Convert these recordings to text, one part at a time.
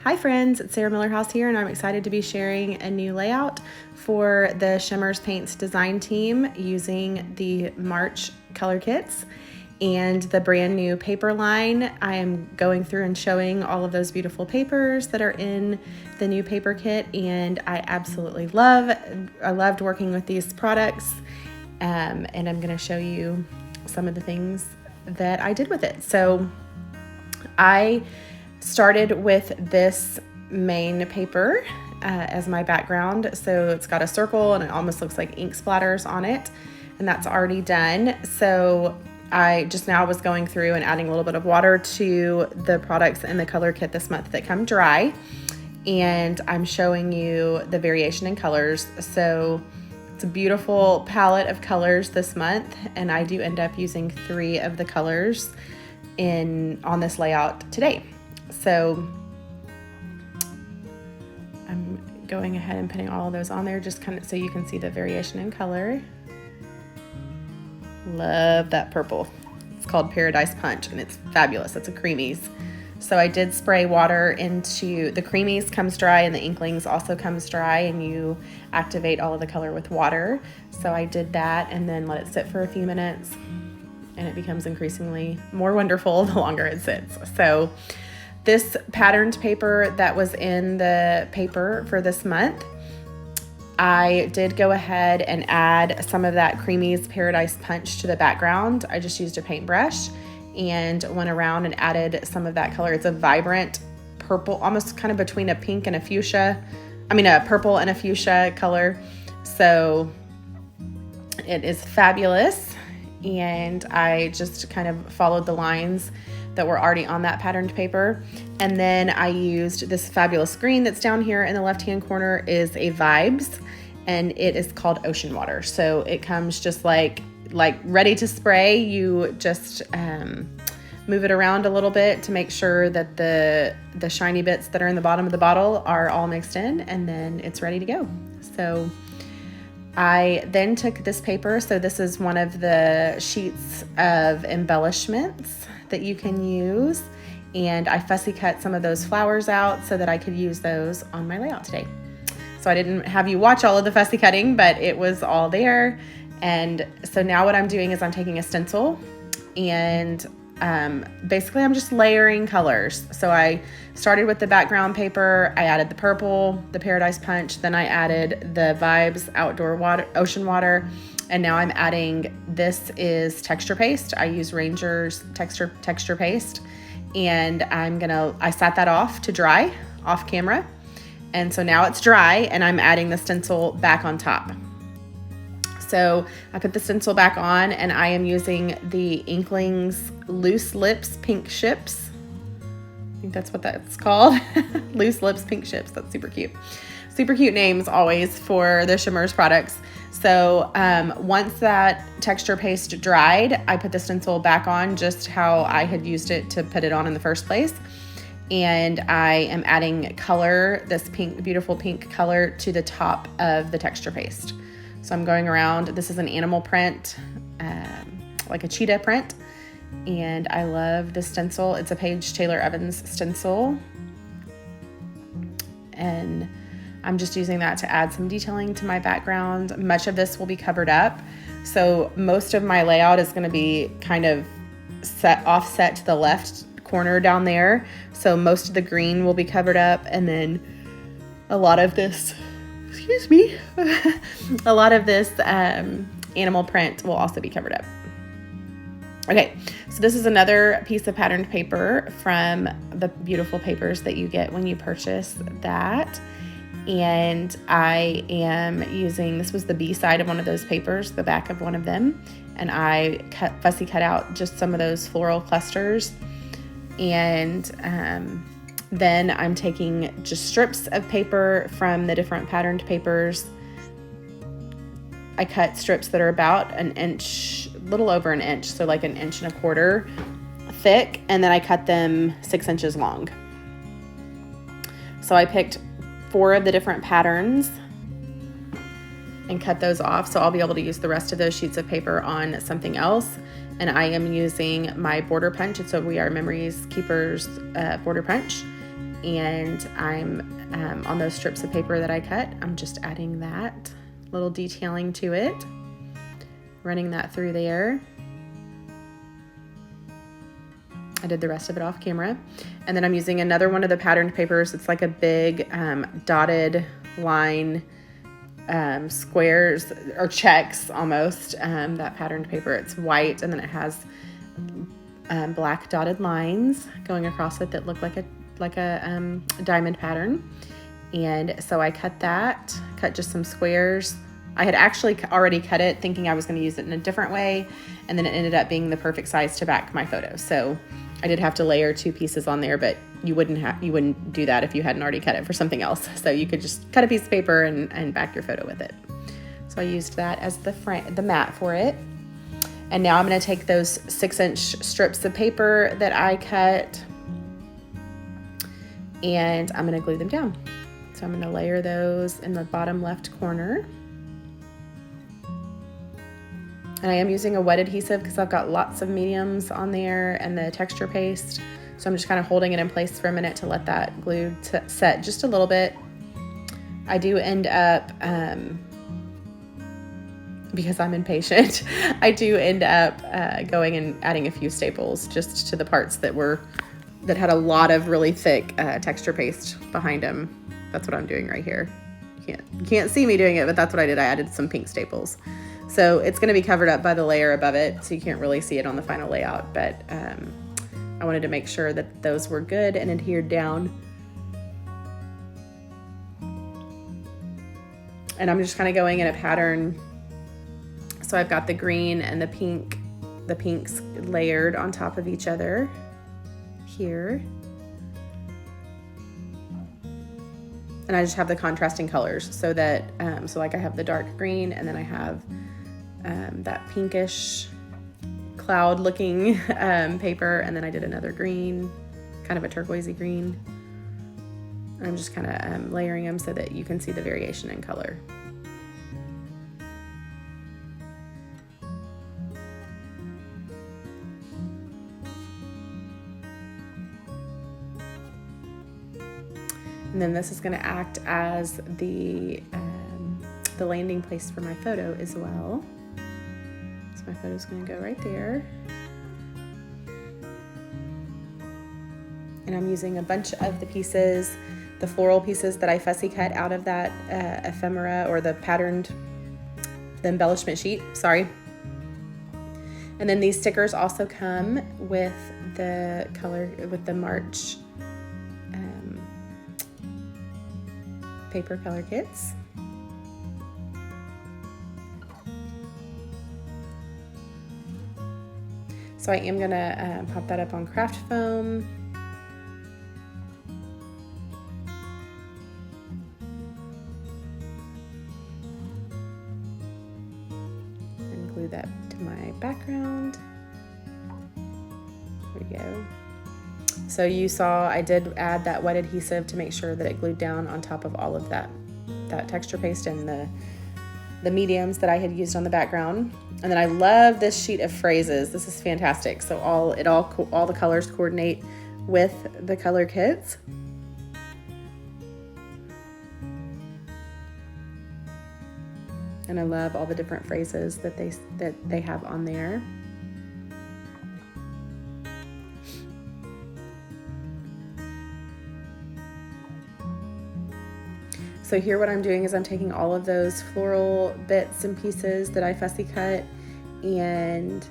Hi friends, it's Sarah Millerhouse here, and I'm excited to be sharing a new layout for the Shimmerz Paints design team using the March color kits and the brand new paper line. I am going through and showing all of those beautiful papers that are in the new paper kit, and I absolutely loved working with these products, and I'm going to show you some of the things that I did with it. So I started with this main paper as my background. So it's got a circle and it almost looks like ink splatters on it, and that's already done. So I just now was going through and adding a little bit of water to the products in the color kit this month that come dry, and I'm showing you the variation in colors. So it's a beautiful palette of colors this month, and I do end up using 3 of the colors on this layout today. So I'm going ahead and putting all of those on there just kind of so you can see the variation in color. Love that purple. It's called Paradise Punch, and it's fabulous. It's a creamies. So I did spray water into the creamies, comes dry, and the inklings also comes dry, and you activate all of the color with water. So I did that and then let it sit for a few minutes, and it becomes increasingly more wonderful the longer it sits. So this patterned paper that was in the paper for this month, I did go ahead and add some of that Creamies Paradise Punch to the background. I just used a paintbrush and went around and added some of that color. It's a vibrant purple, almost kind of between a pink and a fuchsia. A purple and a fuchsia color. So it is fabulous. And I just kind of followed the lines that were already on that patterned paper. And then I used this fabulous green that's down here in the left-hand corner is a Vibes, and it is called Ocean Water. So it comes just like ready to spray. You just move it around a little bit to make sure that the shiny bits that are in the bottom of the bottle are all mixed in, and then it's ready to go. So I then took this paper. So this is one of the sheets of embellishments that you can use, and I fussy cut some of those flowers out so that I could use those on my layout today. So I didn't have you watch all of the fussy cutting, but it was all there. And so now what I'm doing is I'm taking a stencil, and basically I'm just layering colors. So I started with the background paper, I added the purple, the Paradise Punch, then I added the Vibes Outdoor Water, Ocean Water, and now I'm adding, this is texture paste. I use Ranger's texture paste, and I sat that off to dry off camera. And so now it's dry, and I'm adding the stencil back on top. So I put the stencil back on, and I am using the Inklings Loose Lips Pink Ships. I think that's what that's called. Loose Lips Pink Ships. That's super cute. Super cute names always for the Shimmerz products. So once that texture paste dried, I put the stencil back on just how I had used it to put it on in the first place. And I am adding color, this pink, beautiful pink color, to the top of the texture paste. So I'm going around. This is an animal print, like a cheetah print. And I love this stencil. It's a Paige Taylor Evans stencil. And I'm just using that to add some detailing to my background. Much of this will be covered up. So most of my layout is going to be kind of offset to the left corner down there. So most of the green will be covered up, and then a lot of this, a lot of this animal print will also be covered up. Okay, so this is another piece of patterned paper from the beautiful papers that you get when you purchase that. And I am using, this was the B side of one of those papers, the back of one of them. And I fussy cut out just some of those floral clusters. And then I'm taking just strips of paper from the different patterned papers. I cut strips that are about an inch, a little over an inch, so like 1.25 inches thick, and then I cut them 6 inches long. So I picked 4 of the different patterns and cut those off, so I'll be able to use the rest of those sheets of paper on something else. And I am using my border punch. It's a We Are Memories Keepers border punch. And I'm on those strips of paper that I cut, I'm just adding that little detailing to it, running that through there. I did the rest of it off camera. And then I'm using another one of the patterned papers. It's like a big dotted line, squares or checks almost, that patterned paper. It's white, and then it has black dotted lines going across it that look like a diamond pattern. And so I cut just some squares. I had actually already cut it thinking I was going to use it in a different way, and then it ended up being the perfect size to back my photo. So I did have to layer 2 pieces on there, but you wouldn't do that if you hadn't already cut it for something else. So you could just cut a piece of paper and back your photo with it. So I used that as the mat for it. And now I'm going to take those 6-inch strips of paper that I cut, and I'm going to glue them down. So I'm going to layer those in the bottom left corner. And I am using a wet adhesive because I've got lots of mediums on there and the texture paste. So I'm just kind of holding it in place for a minute to let that glue set just a little bit. I do end up, because I'm impatient, I do end up going and adding a few staples just to the parts that had a lot of really thick texture paste behind them. That's what I'm doing right here. You can't see me doing it, but that's what I did. I added some pink staples. So it's going to be covered up by the layer above it, so you can't really see it on the final layout, but I wanted to make sure that those were good and adhered down. And I'm just kind of going in a pattern. So I've got the green and the pinks layered on top of each other here. And I just have the contrasting colors so that, so like I have the dark green, and then I have that pinkish cloud looking paper, and then I did another green, kind of a turquoisey green. And I'm just kind of layering them so that you can see the variation in color. And then this is going to act as the landing place for my photo as well. So my photo's going to go right there. And I'm using a bunch of the pieces, the floral pieces that I fussy cut out of that ephemera, or the embellishment sheet, sorry. And then these stickers also come with the March paper color kits. So I am gonna pop that up on craft foam. And glue that to my background. There we go. So you saw I did add that wet adhesive to make sure that it glued down on top of all of that texture paste and the mediums that I had used on the background. And then I love this sheet of phrases. This is fantastic. So all the colors coordinate with the color kits. And I love all the different phrases that they have on there. So here what I'm doing is I'm taking all of those floral bits and pieces that I fussy cut, and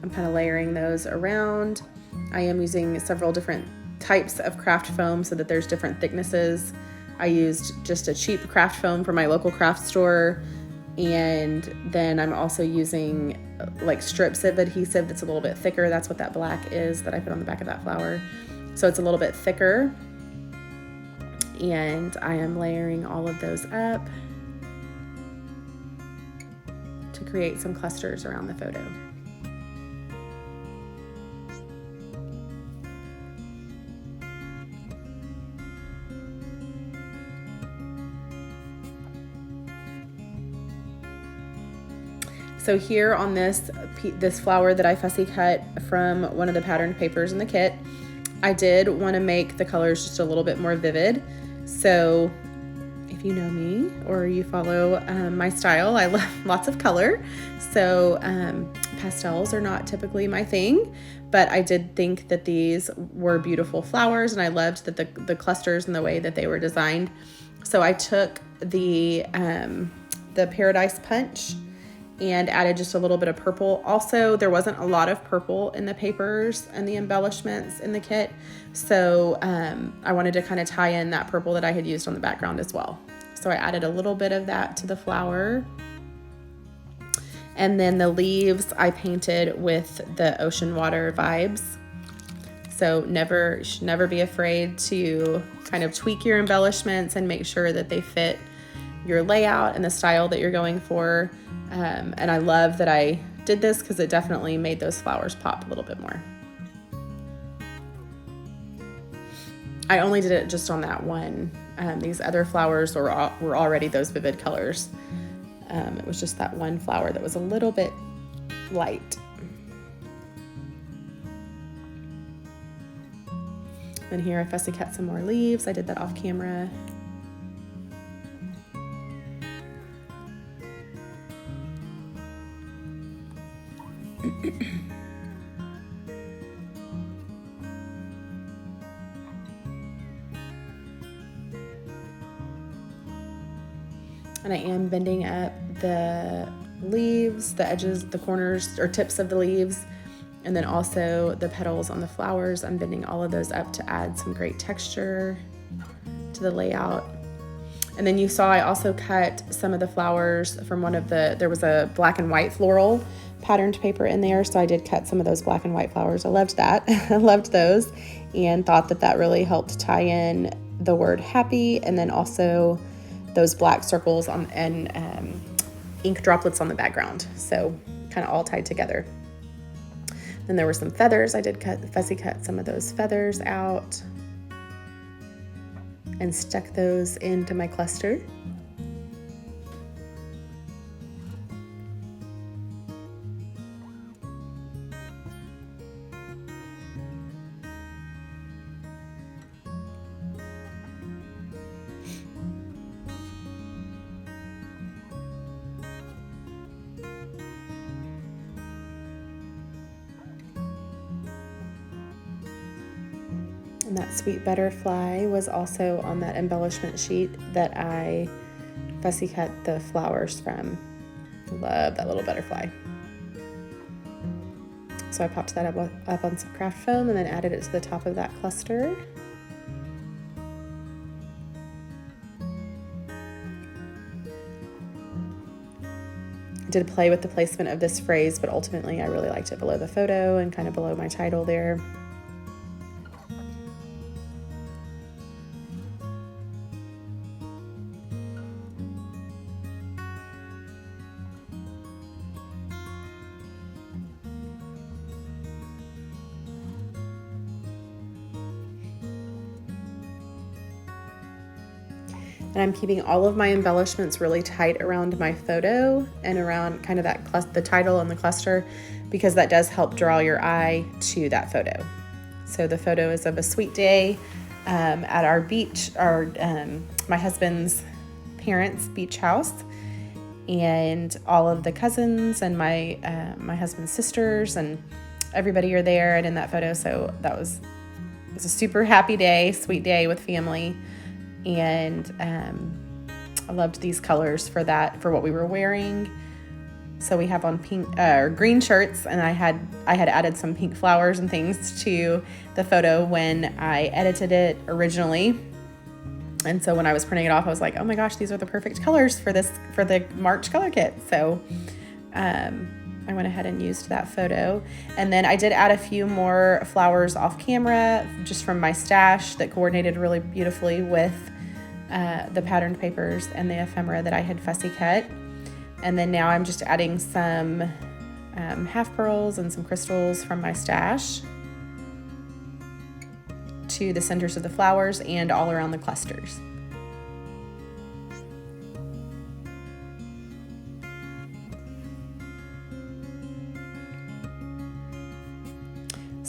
I'm kind of layering those around. I am using several different types of craft foam so that there's different thicknesses. I used just a cheap craft foam from my local craft store, and then I'm also using like strips of adhesive that's a little bit thicker. That's what that black is that I put on the back of that flower. So it's a little bit thicker. And I am layering all of those up to create some clusters around the photo. So here on this flower that I fussy cut from one of the patterned papers in the kit, I did want to make the colors just a little bit more vivid. So if you know me or you follow my style, I love lots of color. So pastels are not typically my thing, but I did think that these were beautiful flowers, and I loved that the clusters and the way that they were designed. So I took the Paradise Punch and added just a little bit of purple. Also, there wasn't a lot of purple in the papers and the embellishments in the kit, so I wanted to kind of tie in that purple that I had used on the background as well. So I added a little bit of that to the flower. And then the leaves I painted with the ocean water vibes. So you should never be afraid to kind of tweak your embellishments and make sure that they fit your layout and the style that you're going for. And I love that I did this because it definitely made those flowers pop a little bit more. I only did it just on that one. These other flowers were already those vivid colors. It was just that one flower that was a little bit light. Then here I fussy cut some more leaves. I did that off camera. And I am bending up the leaves, the edges, the corners or tips of the leaves, and then also the petals on the flowers. I'm bending all of those up to add some great texture to the layout. And then you saw I also cut some of the flowers from there was a black and white floral patterned paper in there, so I did cut some of those black and white flowers. I loved that. I loved those and thought that really helped tie in the word happy, and then also those black circles and ink droplets on the background. So kind of all tied together. Then there were some feathers. I did fussy cut some of those feathers out and stuck those into my cluster. And that sweet butterfly was also on that embellishment sheet that I fussy cut the flowers from. Love that little butterfly. So I popped that up on some craft foam and then added it to the top of that cluster. I did play with the placement of this phrase, but ultimately I really liked it below the photo and kind of below my title there. And I'm keeping all of my embellishments really tight around my photo and around kind of the title and the cluster, because that does help draw your eye to that photo. So the photo is of a sweet day at our beach, my husband's parents' beach house, and all of the cousins and my husband's sisters and everybody are there and in that photo. So it was a super happy day, sweet day with family. And I loved these colors for what we were wearing. So we have on pink or green shirts, and I had added some pink flowers and things to the photo when I edited it originally. And so when I was printing it off, I was like, oh my gosh, these are the perfect colors for the March color kit. So I went ahead and used that photo. And then I did add a few more flowers off camera just from my stash that coordinated really beautifully with the patterned papers and the ephemera that I had fussy cut. And then now I'm just adding some half pearls and some crystals from my stash to the centers of the flowers and all around the clusters.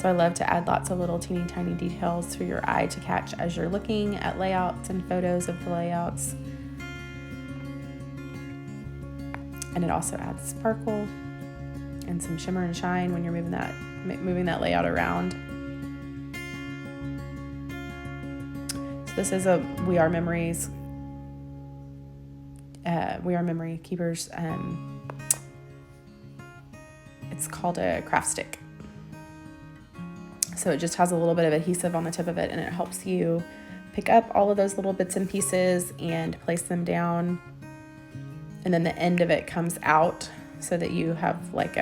So I love to add lots of little teeny tiny details for your eye to catch as you're looking at layouts and photos of the layouts. And it also adds sparkle and some shimmer and shine when you're moving that layout around. So this is a We Are Memories, We Are Memory Keepers. It's called a craft stick. So it just has a little bit of adhesive on the tip of it, and it helps you pick up all of those little bits and pieces and place them down. And then the end of it comes out so that you have like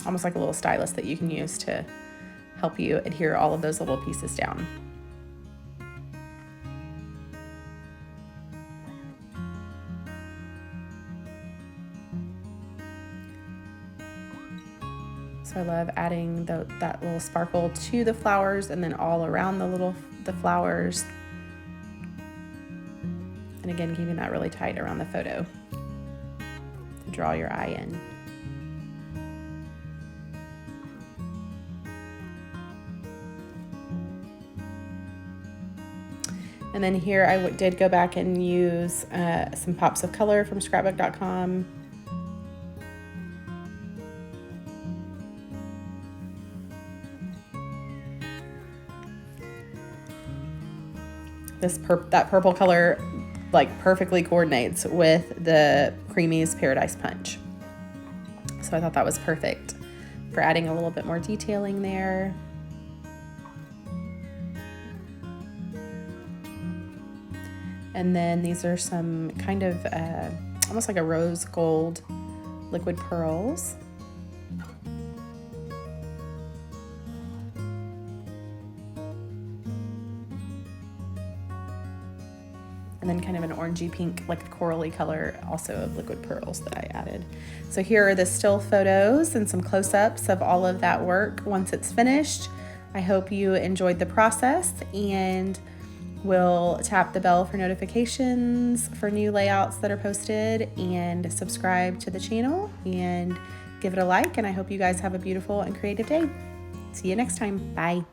almost like a little stylus that you can use to help you adhere all of those little pieces down. So I love adding that little sparkle to the flowers and then all around the flowers. And again, keeping that really tight around the photo to draw your eye in. And then here I did go back and use some pops of color from scrapbook.com. That purple color like perfectly coordinates with the Creamy's Paradise Punch. So I thought that was perfect for adding a little bit more detailing there. And then these are some kind of almost like a rose gold liquid pearls. And then kind of an orangey pink, like a corally color, also of liquid pearls that I added. So here are the still photos and some close-ups of all of that work once it's finished. I hope you enjoyed the process, and we'll tap the bell for notifications for new layouts that are posted, and subscribe to the channel and give it a like. And I hope you guys have a beautiful and creative day. See you next time. Bye.